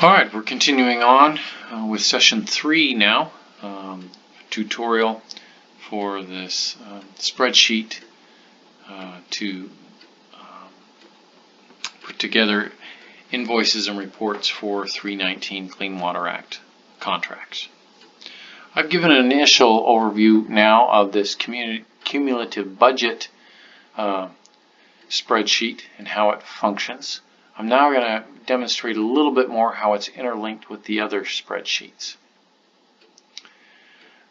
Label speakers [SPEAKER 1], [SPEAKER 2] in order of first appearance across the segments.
[SPEAKER 1] Alright, we're continuing on with session 3 now, tutorial for this spreadsheet to put together invoices and reports for 319 Clean Water Act contracts. I've given an initial overview now of this cumulative budget spreadsheet and how it functions. I'm now going to demonstrate a little bit more how it's interlinked with the other spreadsheets.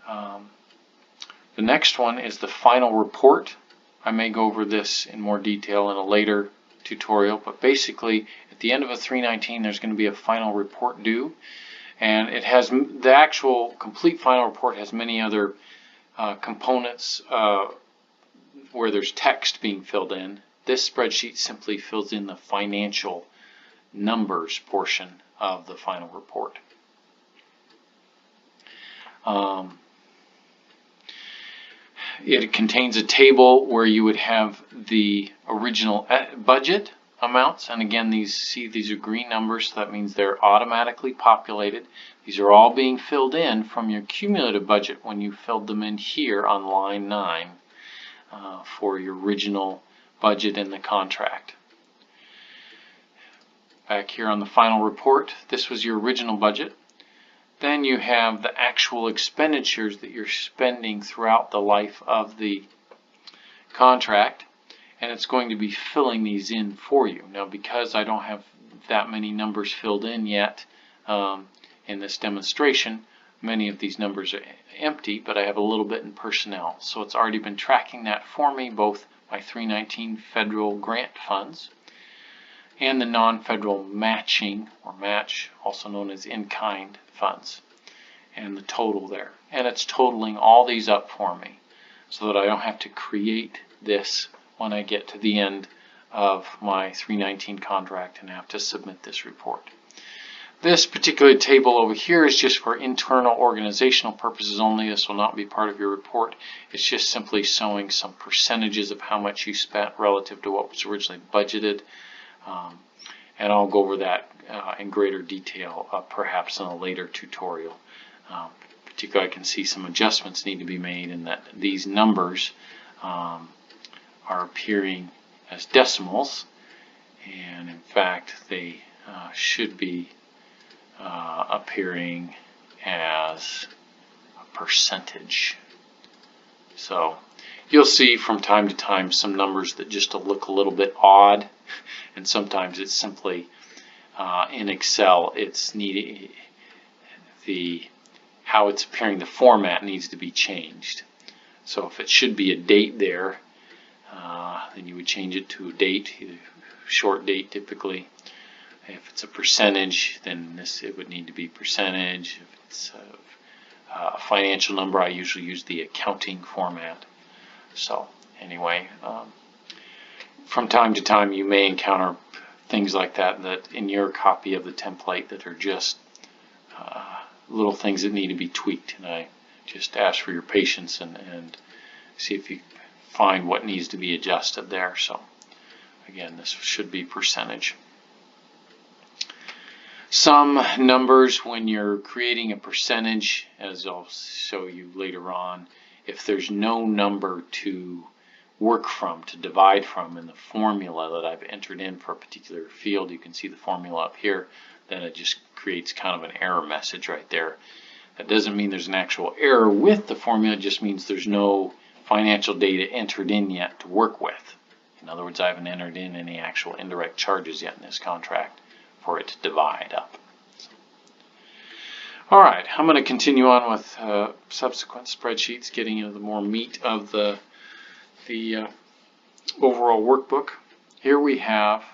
[SPEAKER 1] The next one is the final report. I may go over this in more detail in a later tutorial, but basically at the end of a 319 there's going to be a final report due, and it has the actual complete final report has many other components where there's text being filled in. This spreadsheet simply fills in the financial numbers portion of the final report. It contains a table where you would have the original budget amounts, and again these are green numbers, so that means they're automatically populated. These are all being filled in from your cumulative budget when you filled them in here on line 9 for your original budget in the contract. Back here on the final report, this was your original budget. Then you have the actual expenditures that you're spending throughout the life of the contract, and it's going to be filling these in for you. Now, because I don't have that many numbers filled in yet in this demonstration, many of these numbers are empty, but I have a little bit in personnel. So it's already been tracking that for me, both my 319 federal grant funds and the non-federal matching or match, also known as in-kind funds, and the total there. And it's totaling all these up for me so that I don't have to create this when I get to the end of my 319 contract and have to submit this report. This particular table over here is just for internal organizational purposes only. This will not be part of your report. It's just simply showing some percentages of how much you spent relative to what was originally budgeted. And I'll go over that in greater detail perhaps in a later tutorial. Particularly I can see some adjustments need to be made in that these numbers are appearing as decimals, and in fact they should be appearing as a percentage. So you'll see from time to time some numbers that just look a little bit odd, and sometimes it's simply in Excel it's needed, how it's appearing, the format needs to be changed. So if it should be a date there, then you would change it to a date, either short date typically. If it's a percentage, then it would need to be percentage. If it's a financial number, I usually use the accounting format. So anyway, from time to time you may encounter things like that in your copy of the template that are just little things that need to be tweaked, and I just ask for your patience and see if you find what needs to be adjusted there. So again, this should be percentage. Some numbers, when you're creating a percentage, as I'll show you later on, if there's no number to work from, to divide from in the formula that I've entered in for a particular field, you can see the formula up here, then it just creates kind of an error message right there. That doesn't mean there's an actual error with the formula, it just means there's no financial data entered in yet to work with. In other words, I haven't entered in any actual indirect charges yet in this contract for it to divide up. Alright, I'm going to continue on with subsequent spreadsheets, getting into the more meat of the overall workbook. Here we have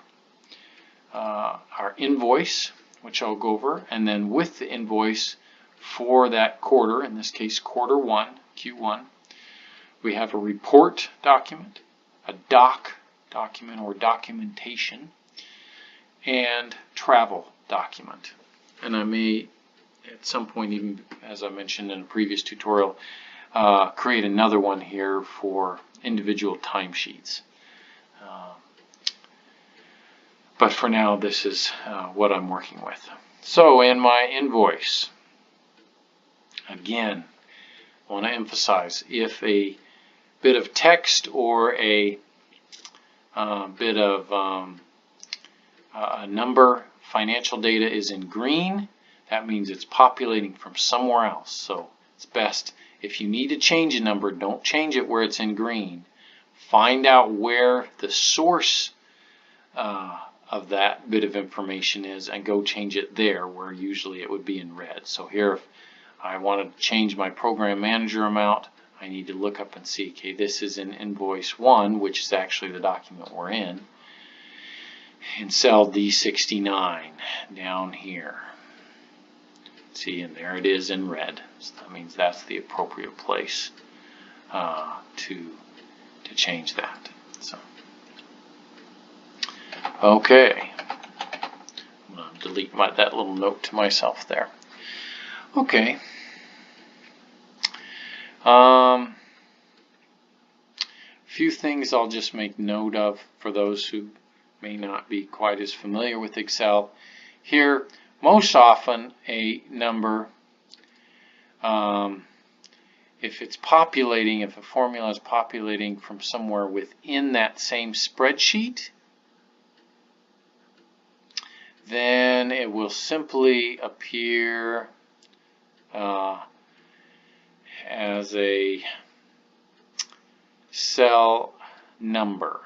[SPEAKER 1] our invoice, which I'll go over, and then with the invoice for that quarter, in this case quarter 1, Q1, we have a report document, a doc document or documentation, and travel document. And I may at some point, even as I mentioned in a previous tutorial, create another one here for individual timesheets. But for now, this is what I'm working with. So in my invoice, again, I want to emphasize, if a bit of text or a bit of a number, financial data is in green, that means it's populating from somewhere else. So it's best, if you need to change a number, don't change it where it's in green. Find out where the source of that bit of information is and go change it there, where usually it would be in red. So here, if I want to change my program manager amount, I need to look up and see, okay, this is in invoice 1, which is actually the document we're in cell D69 down here. See, and there it is in red. So that means that's the appropriate place to change that. So, okay, I'm going to delete that little note to myself there. Okay. A few things I'll just make note of for those who may not be quite as familiar with Excel. Here, most often a number, if it's populating, if a formula is populating from somewhere within that same spreadsheet, then it will simply appear as a cell number.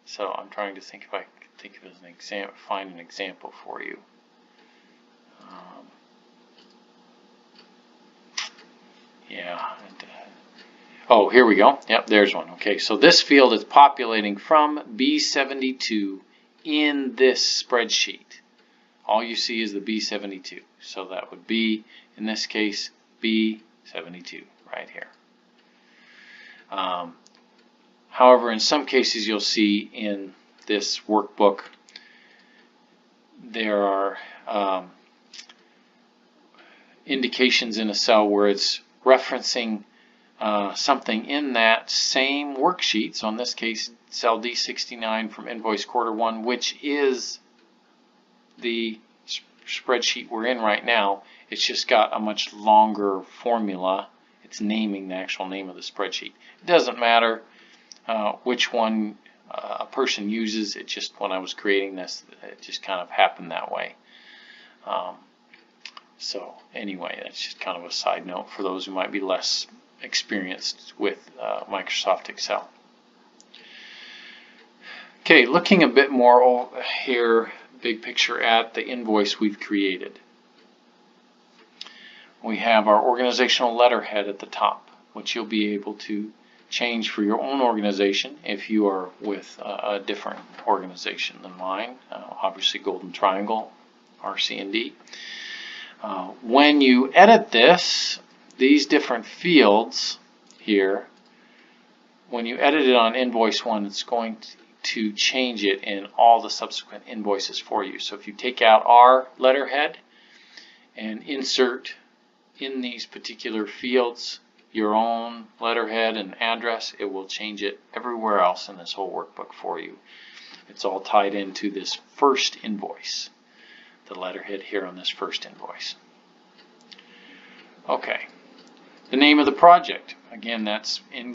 [SPEAKER 1] So I'm trying to think if I can think of it as an example, find an example for you. Oh, here we go. Yep, there's one. Okay, so this field is populating from B72 in this spreadsheet. All you see is the B72. So that would be, in this case, B72 right here. However, in some cases you'll see in this workbook there are indications in a cell where it's referencing something in that same worksheet. So in this case, cell D69 from invoice quarter 1, which is the spreadsheet we're in right now. It's just got a much longer formula. It's naming the actual name of the spreadsheet. It doesn't matter which one a person uses. It just, when I was creating this, it just kind of happened that way. So anyway, that's just kind of a side note for those who might be less experienced with Microsoft Excel. Okay, looking a bit more here, big picture at the invoice we've created. We have our organizational letterhead at the top, which you'll be able to change for your own organization if you are with a different organization than mine. Obviously Golden Triangle, RC&D. When you edit this, these different fields here, when you edit it on invoice 1, it's going to change it in all the subsequent invoices for you. So if you take out our letterhead and insert in these particular fields your own letterhead and address, it will change it everywhere else in this whole workbook for you. It's all tied into this first invoice, the letterhead here on this first invoice. Okay, the name of the project, again, that's in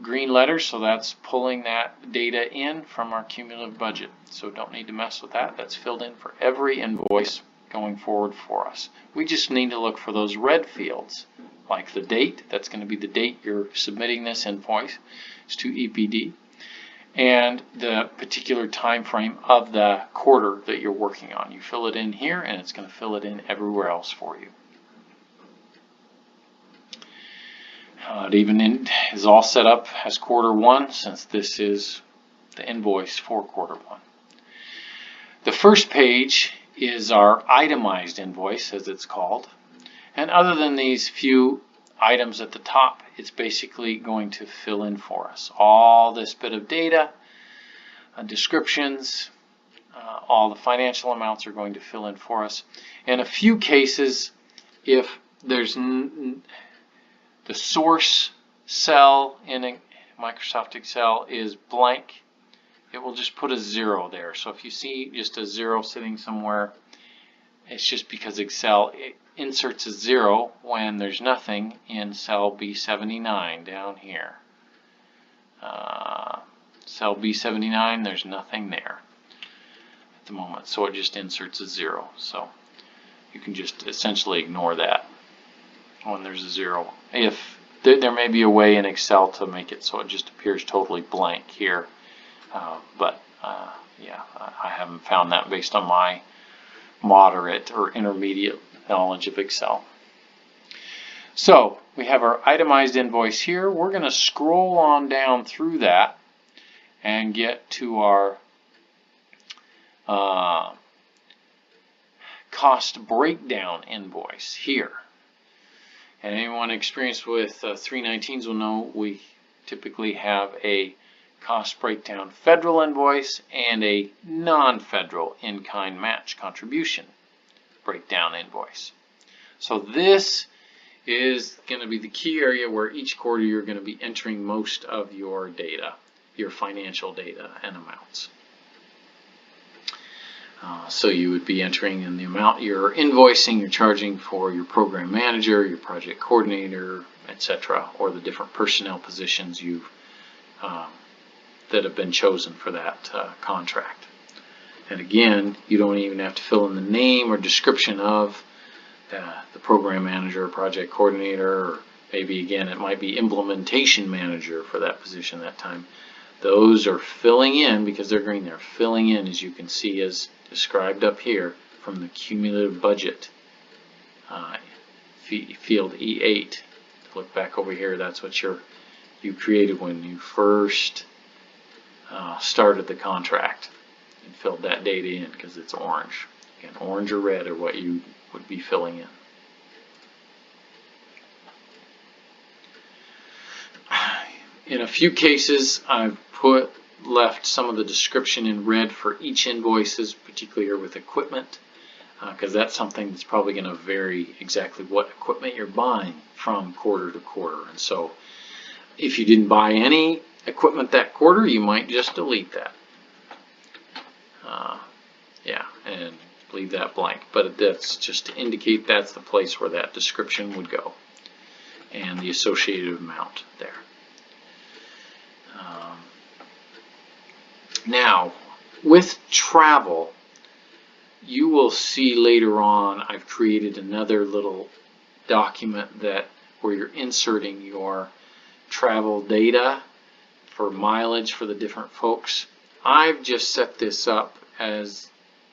[SPEAKER 1] green letters, so that's pulling that data in from our cumulative budget. So don't need to mess with that. That's filled in for every invoice going forward for us. We just need to look for those red fields, like the date. That's going to be the date you're submitting this invoice to EPD, and the particular time frame of the quarter that you're working on. You fill it in here, and it's going to fill it in everywhere else for you. It even is all set up as quarter 1, since this is the invoice for quarter 1. The first page is our itemized invoice, as it's called. And other than these few items at the top, it's basically going to fill in for us all this bit of data, descriptions, all the financial amounts are going to fill in for us. In a few cases, if there's the source cell in Microsoft Excel is blank, it will just put a 0 there. So if you see just a 0 sitting somewhere, It's just because Excel inserts a 0 when there's nothing in cell B79 down here. Cell B79, there's nothing there at the moment, so it just inserts a 0. So you can just essentially ignore that when there's a 0. If there may be a way in Excel to make it so it just appears totally blank here, but yeah, I haven't found that based on my moderate or intermediate knowledge of Excel. So we have our itemized invoice here. We're going to scroll on down through that and get to our cost breakdown invoice here. And anyone experienced with 319s will know we typically have a cost breakdown federal invoice and a non-federal in-kind match contribution breakdown invoice. So this is going to be the key area where each quarter you're going to be entering most of your data, your financial data and amounts. So you would be entering in the amount you're invoicing, you're charging for your program manager, your project coordinator, etc., or the different personnel positions you've that have been chosen for that contract. And again, you don't even have to fill in the name or description of the program manager or project coordinator, or maybe again it might be implementation manager for that position that time. Those are filling in because they're green. They're filling in, as you can see, as described up here from the cumulative budget field E8. Look back over here. That's what you created when you first started the contract and filled that data in because it's orange. Again, orange or red are what you would be filling in. In a few cases, I've left some of the description in red for each invoices, particularly here with equipment, because that's something that's probably going to vary exactly what equipment you're buying from quarter to quarter. And so if you didn't buy any equipment that quarter, you might just delete that. Yeah, and leave that blank. But that's just to indicate that's the place where that description would go and the associated amount there. Now, with travel, you will see later on I've created another little document where you're inserting your travel data for mileage for the different folks. I've just set this up as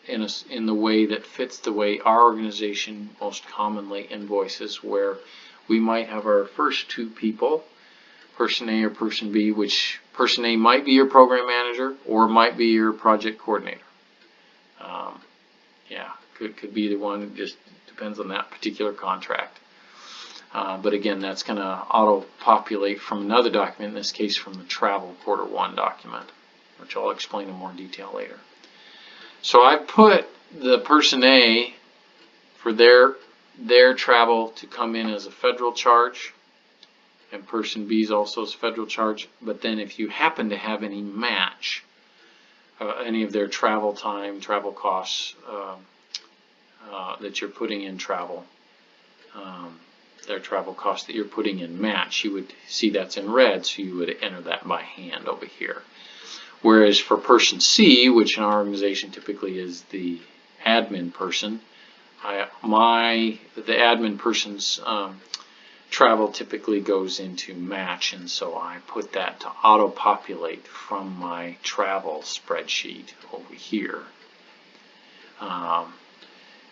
[SPEAKER 1] in the way that fits the way our organization most commonly invoices, where we might have our first two people, person A or person B, which person A might be your program manager or might be your project coordinator. Yeah, could be the one. It just depends on that particular contract. But again, that's going to auto-populate from another document, in this case from the travel quarter one document, which I'll explain in more detail later. So I put the person A for their travel to come in as a federal charge, and person B is also as a federal charge. But then if you happen to have any match, any of their travel time, travel costs that you're putting in travel, their travel costs that you're putting in match, you would see that's in red, so you would enter that by hand over here. Whereas for person C, which in our organization typically is the admin person, the admin person's travel typically goes into match, and so I put that to auto-populate from my travel spreadsheet over here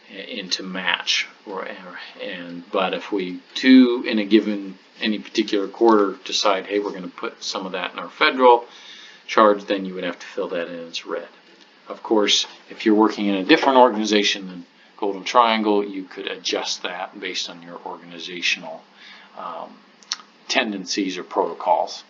[SPEAKER 1] into match. But if we do in any particular quarter decide, hey, we're going to put some of that in our federal charge, then you would have to fill that in as red. Of course, if you're working in a different organization than Golden Triangle, you could adjust that based on your organizational tendencies or protocols.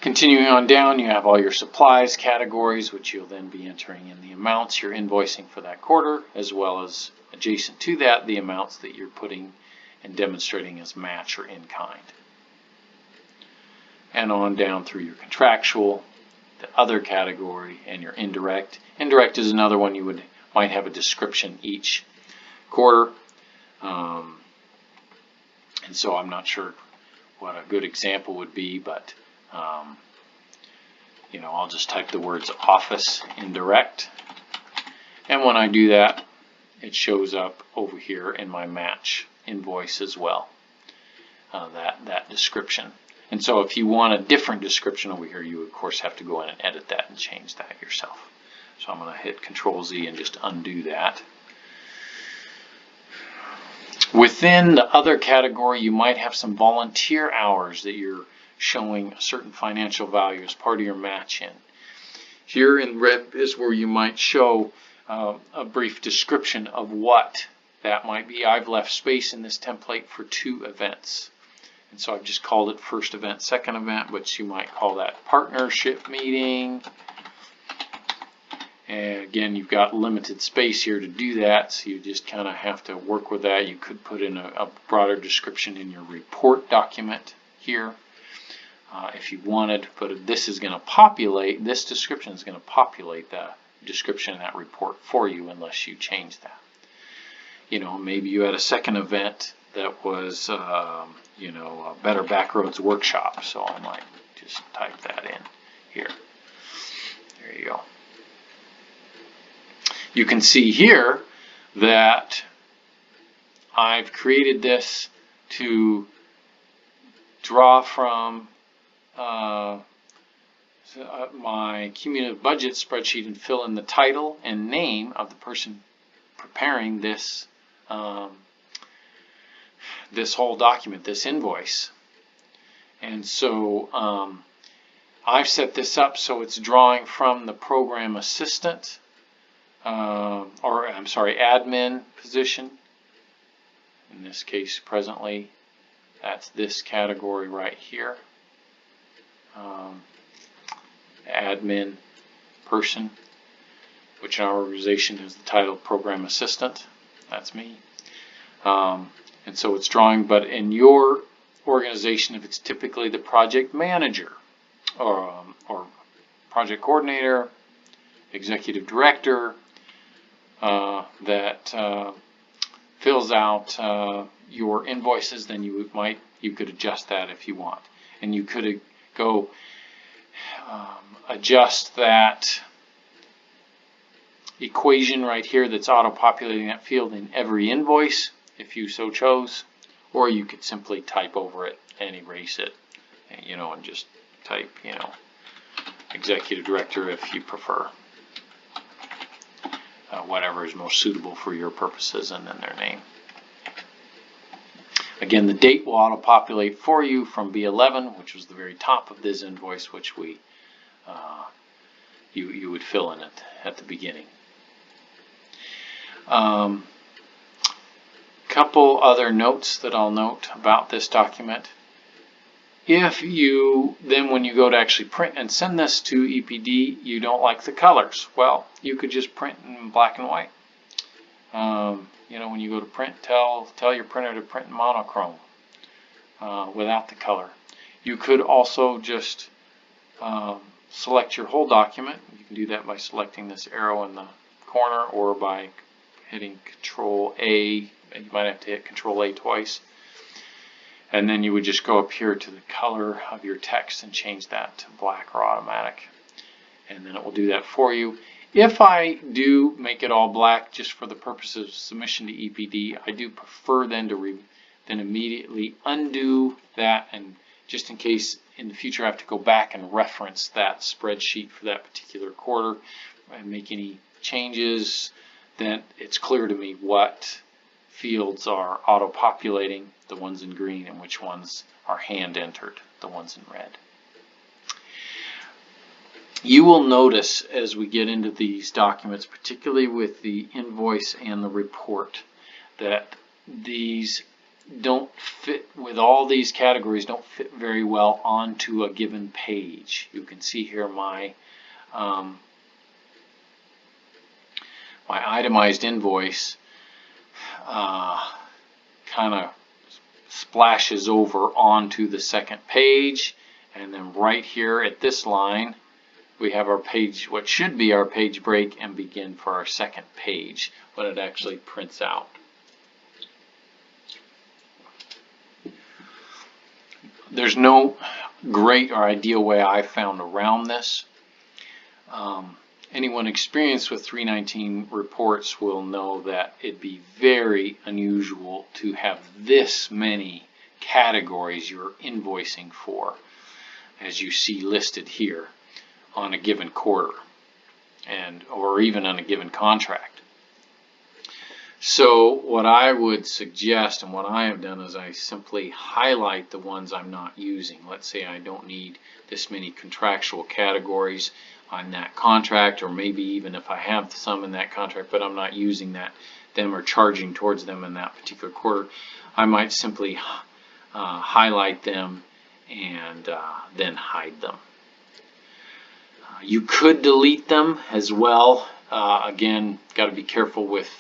[SPEAKER 1] Continuing on down, you have all your supplies categories, which you'll then be entering in the amounts you're invoicing for that quarter, as well as adjacent to that, the amounts that you're putting and demonstrating as match or in kind. And on down through your contractual the other category, and your indirect. Indirect is another one you might have a description each quarter. And so I'm not sure what a good example would be, but you know, I'll just type the words office indirect, and when I do that, it shows up over here in my match invoice as well, that description. And so if you want a different description over here, you of course have to go in and edit that and change that yourself. So I'm going to hit Control Z and just undo that. Within the other category, you might have some volunteer hours that you're showing a certain financial value as part of your match in. Here in red is where you might show a brief description of what that might be. I've left space in this template for 2 events. And so I've just called it first event, second event, but you might call that partnership meeting. And again, you've got limited space here to do that, so you just kind of have to work with that. You could put in a broader description in your report document here if you wanted, but this is going to populate, this description is going to populate the description in that report for you unless you change that. You know, maybe you had a second event that was, you know, a Better Backroads workshop, so I might just type that in here. There you go. You can see here that I've created this to draw from my cumulative budget spreadsheet and fill in the title and name of the person preparing this this whole document, this invoice. And so I've set this up so it's drawing from the program assistant or I'm sorry, admin position. In this case, presently, that's this category right here. Admin person, which in our organization has the title Program Assistant. That's me. And so it's drawing, but in your organization, if it's typically the project manager or project coordinator, executive director that fills out your invoices, then you could adjust that if you want, and you could go adjust that equation right here that's auto-populating that field in every invoice if you so chose, or you could simply type over it and erase it, you know, and just type, you know, executive director if you prefer. Whatever is most suitable for your purposes, and then their name. Again, the date will auto-populate for you from B11, which was the very top of this invoice, which we you would fill in it at the beginning. Couple other notes that I'll note about this document. If you then, when you go to actually print and send this to EPD, you don't like the colors, well, you could just print in black and white. You know, when you go to print, tell your printer to print in monochrome without the color. You could also just select your whole document. You can do that by selecting this arrow in the corner or by hitting Control A. You might have to hit Control A twice. And then you would just go up here to the color of your text and change that to black or automatic. And then it will do that for you. If I do make it all black just for the purpose of submission to EPD, I do prefer then to immediately undo that, and just in case in the future I have to go back and reference that spreadsheet for that particular quarter and make any changes, then it's clear to me what fields are auto-populating, the ones in green, and which ones are hand-entered, the ones in red. You will notice as we get into these documents, particularly with the invoice and the report, that these don't fit, with all these categories, don't fit very well onto a given page. You can see here my my itemized invoice kind of splashes over onto the second page, and then right here at this line we have our page, what should be our page break, and begin for our second page when it actually prints out. There's no great or ideal way I found around this. Anyone experienced with 319 reports will know that it'd be very unusual to have this many categories you're invoicing for, as you see listed here, on a given quarter, or even on a given contract. So what I would suggest, and what I have done, is I simply highlight the ones I'm not using. Let's say I don't need this many contractual categories on that contract, or maybe even if I have some in that contract but I'm not using them or charging towards them in that particular quarter, I might simply highlight them and then hide them. You could delete them as well. Again, got to be careful with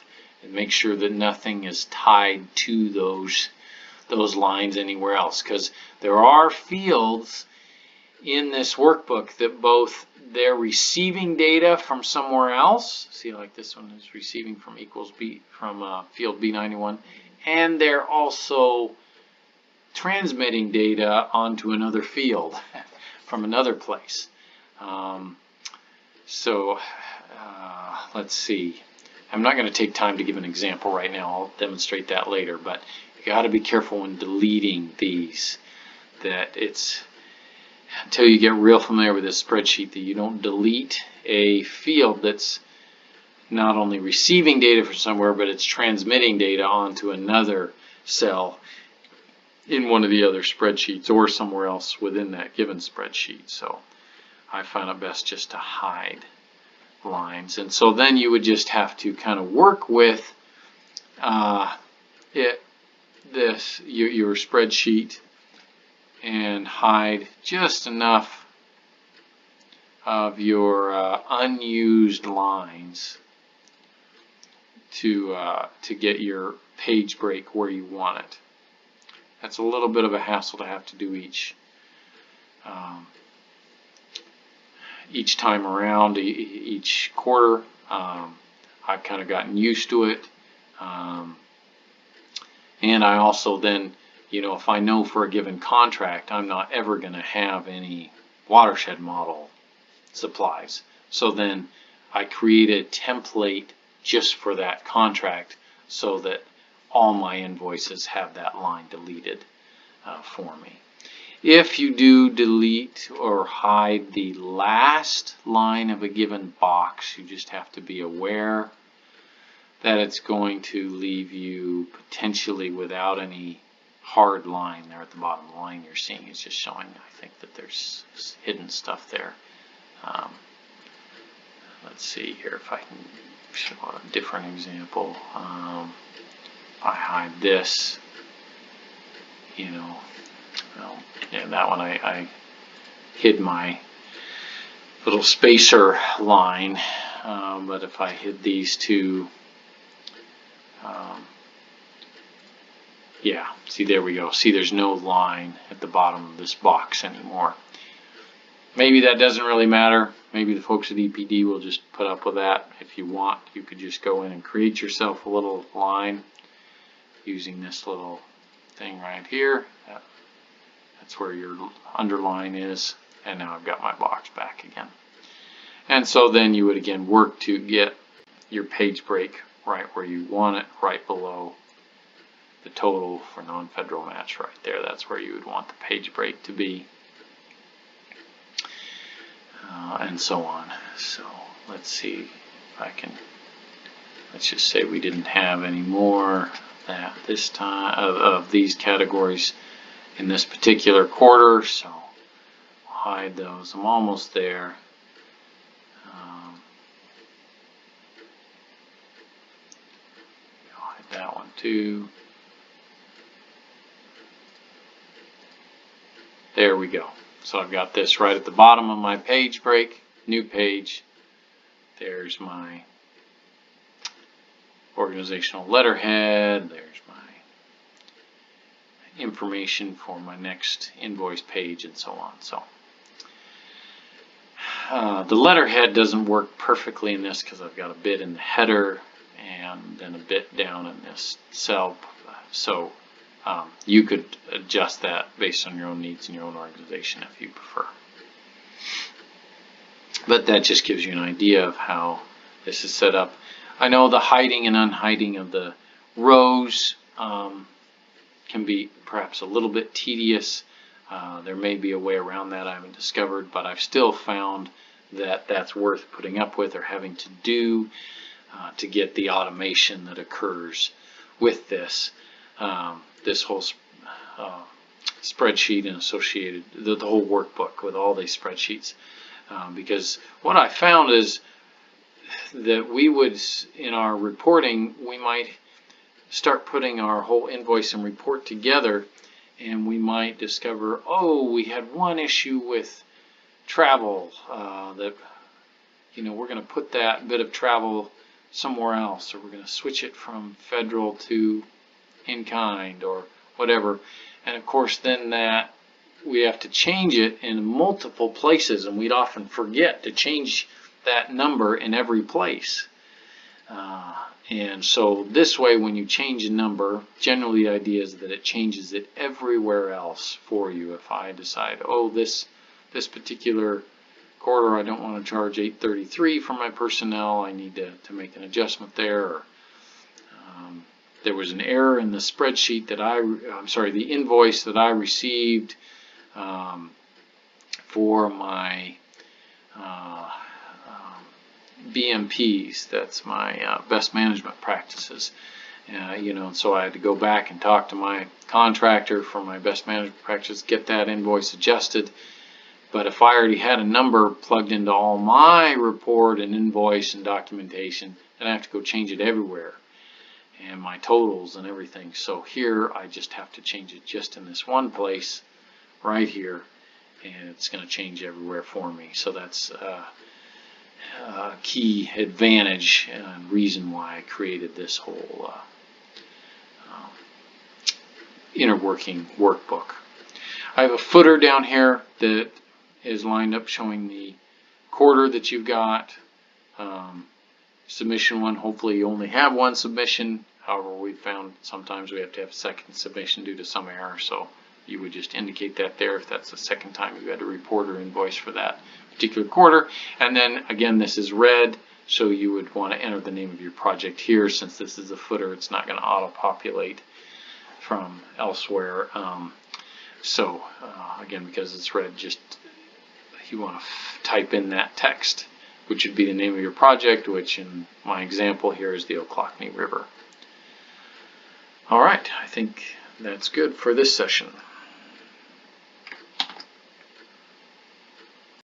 [SPEAKER 1] and make sure that nothing is tied to those lines anywhere else, because there are fields in this workbook that both they're receiving data from somewhere else. See, like this one is receiving from equals B from field B91, and they're also transmitting data onto another field from another place. Let's see. I'm not going to take time to give an example right now. I'll demonstrate that later, but you got to be careful when deleting these, that it's until you get real familiar with this spreadsheet that you don't delete a field that's not only receiving data from somewhere, but it's transmitting data onto another cell in one of the other spreadsheets or somewhere else within that given spreadsheet. So I found it best just to hide lines. And so then you would just have to kind of work with your spreadsheet and hide just enough of your unused lines to get your page break where you want it. That's a little bit of a hassle to have to do each time around, each quarter. I've kind of gotten used to it, and I also then, if I know for a given contract I'm not ever going to have any watershed model supplies, so then I create a template just for that contract so that all my invoices have that line deleted for me. If you do delete or hide the last line of a given box, you just have to be aware that it's going to leave you potentially without any hard line there at the bottom. The line you're seeing is just showing, I think, that there's hidden stuff there. Let's see here if I can show a different example. I hide this, yeah, that one I hid my little spacer line, but if I hid these two, yeah, see, there we go. See, there's no line at the bottom of this box anymore. Maybe that doesn't really matter. Maybe the folks at EPD will just put up with that. If you want, you could just go in and create yourself a little line using this little thing right here. That's where your underline is, and now I've got my box back again. And so then you would again work to get your page break right where you want it, right below the total for non-federal match right there. That's where you would want the page break to be, and so on. So let's see if I can, let's just say we didn't have any more that this time of these categories in this particular quarter, so I'll hide those. I'm almost there. I'll hide that one too. There we go. So I've got this right at the bottom of my page break, new page. There's my organizational letterhead. There's my information for my next invoice page, and so on. So The letterhead doesn't work perfectly in this because I've got a bit in the header and then a bit down in this cell. So you could adjust that based on your own needs in your own organization if you prefer. But that just gives you an idea of how this is set up. I know the hiding and unhiding of the rows can be perhaps a little bit tedious. There may be a way around that I haven't discovered, but I've still found that that's worth putting up with or having to do to get the automation that occurs with this. This whole spreadsheet and associated, the whole workbook with all these spreadsheets. Because what I found is that we would, in our reporting, we might start putting our whole invoice and report together, and we might discover, oh, we had one issue with travel, that, you know, we're going to put that bit of travel somewhere else, or we're going to switch it from federal to in-kind or whatever. And of course then that we have to change it in multiple places, and we'd often forget to change that number in every place. And so this way, when you change a number, generally the idea is that it changes it everywhere else for you. If I decide, oh, this particular quarter I don't want to charge $833 for my personnel, I need to make an adjustment there. Or, there was an error in the spreadsheet that the invoice that I received for my BMPs, that's my best management practices. You know, and so I had to go back and talk to my contractor for my best management practices, get that invoice adjusted. But if I already had a number plugged into all my report and invoice and documentation, then I have to go change it everywhere, and my totals and everything. So here I just have to change it just in this one place right here, and it's going to change everywhere for me. So that's a key advantage and reason why I created this whole inner working workbook. I have a footer down here that is lined up showing the quarter that you've got. Submission one, hopefully you only have one submission. However, we found sometimes we have to have a second submission due to some error, so you would just indicate that there if that's the second time you had to report or invoice for that particular quarter. And then again, this is red, so you would want to enter the name of your project here. Since this is a footer, it's not going to auto-populate from elsewhere. Again, because it's red, just you want to type in that text, which would be the name of your project, which in my example here is the Ochlockonee River. All right, I think that's good for this session.